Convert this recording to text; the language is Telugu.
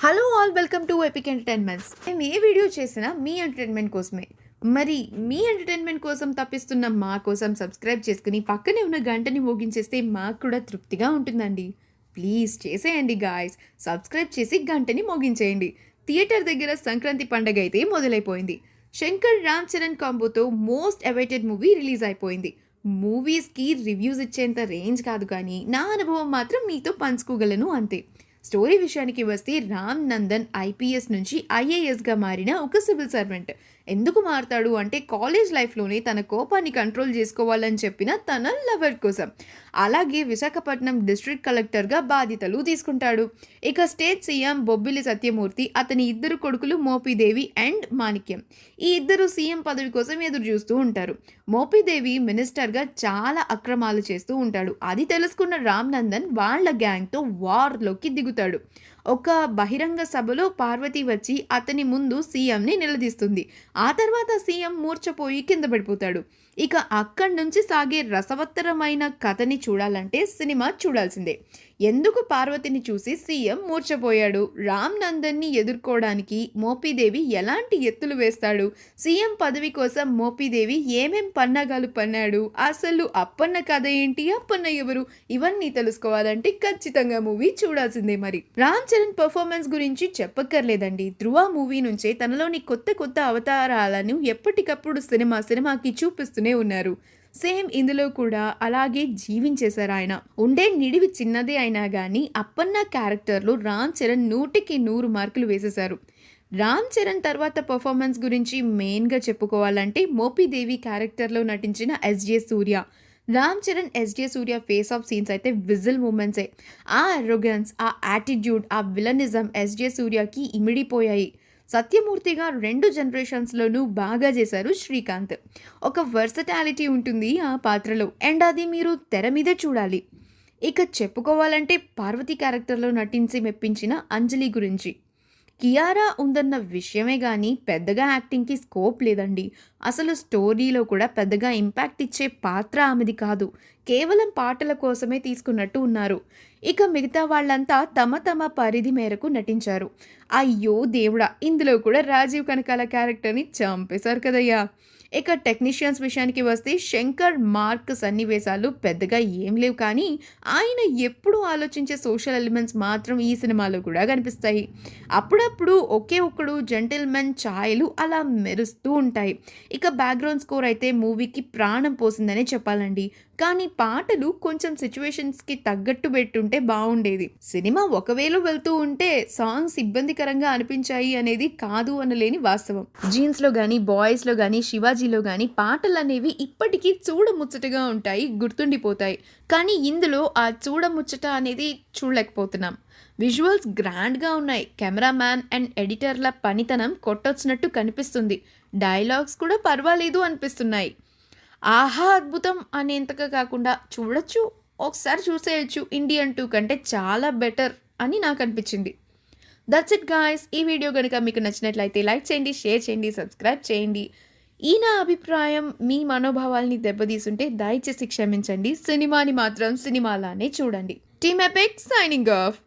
Hello all welcome to epic entertainments. మేము ఏ వీడియో చేసినా మీ ఎంటర్టైన్మెంట్ కోసమే. మరి మీ ఎంటర్టైన్మెంట్ కోసం తప్పిస్తున్న మా కోసం సబ్స్క్రైబ్ చేసుకుని పక్కనే ఉన్న గంటని మోగించేస్తే మాకు కూడా తృప్తిగా ఉంటుందండి. ప్లీజ్ చేసేయండి గాయ్స్. సబ్స్క్రైబ్ చేసి గంటని మోగించేయండి. థియేటర్ దగ్గర సంక్రాంతి పండగ అయితే మొదలైపోయింది. శంకర్ రామ్ చరణ్ కాంబోతో మోస్ట్ అవైటెడ్ మూవీ రిలీజ్ అయిపోయింది. మూవీస్కి రివ్యూస్ ఇచ్చేంత రేంజ్ కాదు కానీ నా అనుభవం మాత్రం మీతో పంచుకోగలను అంతే. స్టోరీ విషయానికి వస్తే రామ్ నందన్ ఐపీఎస్ నుంచి ఐఏఎస్గా మారిన ఒక సివిల్ సర్వెంట్. ఎందుకు మారతాడు అంటే కాలేజ్ లైఫ్లోనే తన కోపాన్ని కంట్రోల్ చేసుకోవాలని చెప్పిన తన లవర్ కోసం. అలాగే విశాఖపట్నం డిస్ట్రిక్ట్ కలెక్టర్గా బాధ్యతలు తీసుకుంటాడు. ఇక స్టేట్ సీఎం బొబ్బిలి సత్యమూర్తి, అతని ఇద్దరు కొడుకులు మోపిదేవి అండ్ మాణిక్యం. ఈ ఇద్దరు సీఎం పదవి కోసం ఎదురు చూస్తూ ఉంటారు. మోపిదేవి మినిస్టర్గా చాలా అక్రమాలు చేస్తూ ఉంటాడు. అది తెలుసుకున్న రామ్ నందన్ వాళ్ళ గ్యాంగ్తో వార్లోకి దిగుతాడు. ఒక బహిరంగ సభలో పార్వతి వచ్చి అతని ముందు సీఎంని నిలదీస్తుంది. ఆ తర్వాత సీఎం మూర్ఛపోయి కింద పడిపోతాడు. ఇక అక్కడి నుంచి సాగే రసవత్తరమైన కథని చూడాలంటే సినిమా చూడాల్సిందే. ఎందుకు పార్వతిని చూసి సీఎం మూర్ఛపోయాడు, రామ్ నందన్ని ఎదుర్కోవడానికి మోపిదేవి ఎలాంటి ఎత్తులు వేస్తాడు, సీఎం పదవి కోసం మోపిదేవి ఏమేం పన్నాగాలు పన్నాడు, అసలు అప్పన్న కథ ఏంటి, అప్పన్న ఎవరు, ఇవన్నీ తెలుసుకోవాలంటే ఖచ్చితంగా మూవీ చూడాల్సిందే. మరి రామ్ చరణ్ పర్ఫార్మెన్స్ గురించి చెప్పక్కర్లేదండి. ధృవ మూవీ నుంచే తనలోని కొత్త కొత్త అవతారాలను ఎప్పటికప్పుడు సినిమాకి చూపిస్తూనే ఉన్నారు. సేమ్ ఇందులో కూడా అలాగే జీవించేశారు ఆయన. ఉండే నిడివి చిన్నదే అయినా కానీ అప్పన్న క్యారెక్టర్లో రామ్ చరణ్ 100కి 100 మార్కులు వేసేశారు. రామ్ చరణ్ తర్వాత పర్ఫార్మెన్స్ గురించి మెయిన్గా చెప్పుకోవాలంటే మోపిదేవి క్యారెక్టర్లో నటించిన SJ Surya. Ram Charan SJ Surya face of scenes అయితే విజిల్ మూమెంట్సే. ఆ అరోగెన్స్, ఆ యాటిట్యూడ్, ఆ విలనిజం ఎస్జే సూర్యకి ఇమిడిపోయాయి. సత్యమూర్తిగా 2 జనరేషన్స్లోనూ బాగా చేశారు శ్రీకాంత్. ఒక వర్సటాలిటీ ఉంటుంది ఆ పాత్రలో, అండ్ అది మీరు తెర మీదే చూడాలి. ఇక చెప్పుకోవాలంటే పార్వతి క్యారెక్టర్లో నటించి మెప్పించిన అంజలి గురించి. కియారా ఉందన్న విషయమే కానీ పెద్దగా యాక్టింగ్కి స్కోప్ లేదండి. అసలు స్టోరీలో కూడా పెద్దగా ఇంపాక్ట్ ఇచ్చే పాత్ర ఆమెది కాదు. కేవలం పాటల కోసమే తీసుకున్నట్టు ఉన్నారు. ఇక మిగతా వాళ్ళంతా తమ తమ పరిధి మేరకు నటించారు. అయ్యో దేవుడా, ఇందులో కూడా రాజీవ్ కనకాల క్యారెక్టర్ని చంపేశారు కదయ్యా. ఇక టెక్నీషియన్స్ విషయానికి వస్తే శంకర్ మార్క్ సన్నివేశాలు పెద్దగా ఏం లేవు కానీ ఆయన ఎప్పుడూ ఆలోచించే సోషల్ ఎలిమెంట్స్ మాత్రం ఈ సినిమాలో కూడా కనిపిస్తాయి. అప్పుడప్పుడు ఒకే ఒక్కడు జెంటిల్మెన్ ఛాయలు అలా మెరుస్తూ ఉంటాయి. ఇక బ్యాక్గ్రౌండ్ స్కోర్ అయితే మూవీకి ప్రాణం పోసిందనే చెప్పాలండి. కానీ పాటలు కొంచెం సిచ్యువేషన్స్కి తగ్గట్టు పెట్టుంటే బాగుండేది. సినిమా ఒకవేళ వెళ్తూ ఉంటే సాంగ్స్ ఇబ్బందికరంగా అనిపించాయి అనేది కాదు అనలేని వాస్తవం. జీన్స్లో కానీ బాయ్స్లో కానీ శివాజీలో కానీ పాటలు అనేవి ఇప్పటికీ చూడముచ్చటగా ఉంటాయి, గుర్తుండిపోతాయి. కానీ ఇందులో ఆ చూడముచ్చట అనేది చూడలేకపోతున్నాం. విజువల్స్ గ్రాండ్గా ఉన్నాయి. కెమెరామ్యాన్ అండ్ ఎడిటర్ల పనితనం కొట్టొచ్చినట్టు కనిపిస్తుంది. డైలాగ్స్ కూడా పర్వాలేదు అనిపిస్తున్నాయి. ఆహా అద్భుతం అనేంతగా కాకుండా చూడొచ్చు, ఒకసారి చూసేయచ్చు. ఇండియన్ 2 కంటే చాలా బెటర్ అని నాకు అనిపించింది. That's it guys. ఈ వీడియో కనుక మీకు నచ్చినట్లయితే లైక్ చేయండి, షేర్ చేయండి, సబ్స్క్రైబ్ చేయండి. ఈ నా అభిప్రాయం మీ మనోభావాల్ని దెబ్బతీసుంటే దయచేసి క్షమించండి. సినిమాని మాత్రం సినిమాలానే చూడండి. Team epic signing off.